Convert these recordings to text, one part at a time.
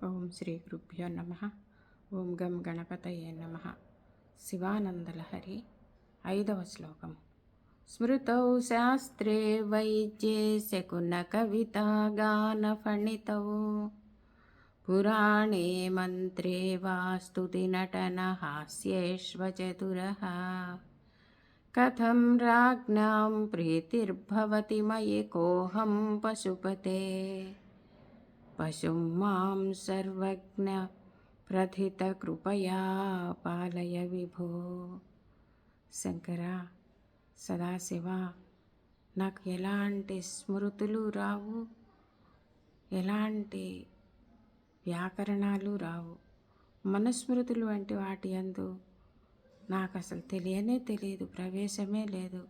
ఓం శ్రీ గురుభ్యో నమ. ఓం గం గణపతయే నమ. శివానందలహరి 5వ శ్లోకం. స్మృతౌ శాస్త్రే వైద్యే శకున కవితా గానఫణితౌ పురాణే మంత్రే వా స్తుతి నటన హాస్యేష్వచతురః కథం రాజ్ఞాం ప్రీతిర్భవతి మయి కోహం పశుపతే పశుం మాం సర్వజ్ఞ ప్రథిత కృపయా పాలయ విభో. శంకర, సదాశివ, నాకు ఎలాంటి స్మృతులు రావు, ఎలాంటి వ్యాకరణాలు రావు. మనుస్మృతులు వంటి వాటి యందు నాకు అసలు తెలియదు, ప్రవేశమే లేదు.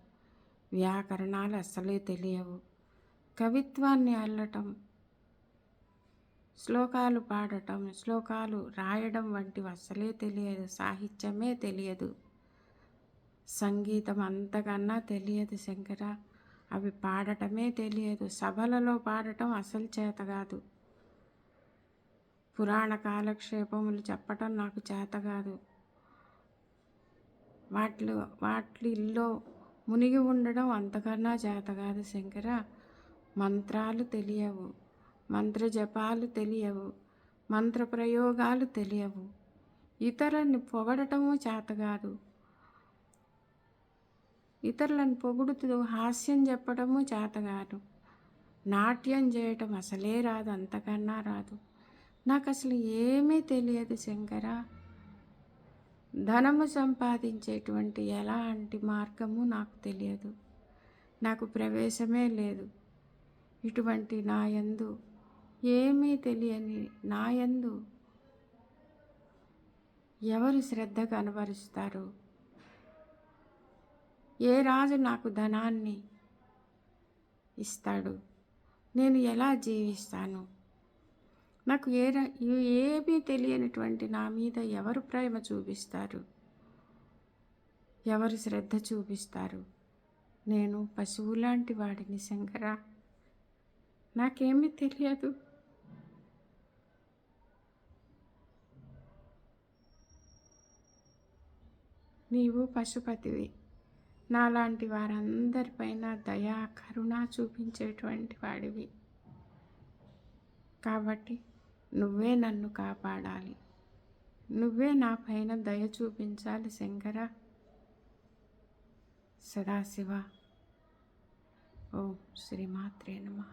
వ్యాకరణాలు అస్సలే తెలియవు. కవిత్వాన్ని అల్లటం, శ్లోకాలు పాడటం, శ్లోకాలు రాయడం వంటివి అస్సలే తెలియదు. సాహిత్యమే తెలియదు. సంగీతం అంతకన్నా తెలియదు శంకర. అవి పాడటమే తెలియదు. సభలలో పాడటం అసలు చేత కాదు. పురాణ కాలక్షేపములు చెప్పటం నాకు చేత కాదు. వాటిల్లో మునిగి ఉండడం అంతకన్నా చేత కాదు శంకర. మంత్రాలు తెలియవు, మంత్ర జపాలు తెలియవు, మంత్ర ప్రయోగాలు తెలియవు. ఇతరులని పొగడటము చేతగాదు. ఇతరులను పొగుడుతూ హాస్యం చెప్పడము చేతగాదు. నాట్యం చేయటం అసలే రాదు, అంతకన్నా రాదు. నాకు అసలు ఏమీ తెలియదు శంకర. ధనము సంపాదించేటువంటి ఎలాంటి మార్గము నాకు తెలియదు. నాకు ప్రవేశమే లేదు. ఇటువంటి నాయందు ఏమీ తెలియని నాయందు ఎవరు శ్రద్ధ కనబరుస్తారు? ఏ రాజు నాకు ధనాన్ని ఇస్తాడు? నేను ఎలా జీవిస్తాను? నాకు ఏమీ తెలియనటువంటి నా మీద ఎవరు ప్రేమ చూపిస్తారు? ఎవరు శ్రద్ధ చూపిస్తారు? నేను పశువు లాంటి వాడిని శంకర. నాకేమీ తెలియదు. నీవు పశుపతివి. నాలాంటి వారందరిపైన దయా కరుణ చూపించేటువంటి వాడివి. కాబట్టి నువ్వే నన్ను కాపాడాలి. నువ్వే నా పైన దయ చూపించాలి శంకర. సదాశివ. ఓం శ్రీమాత్రే నమః.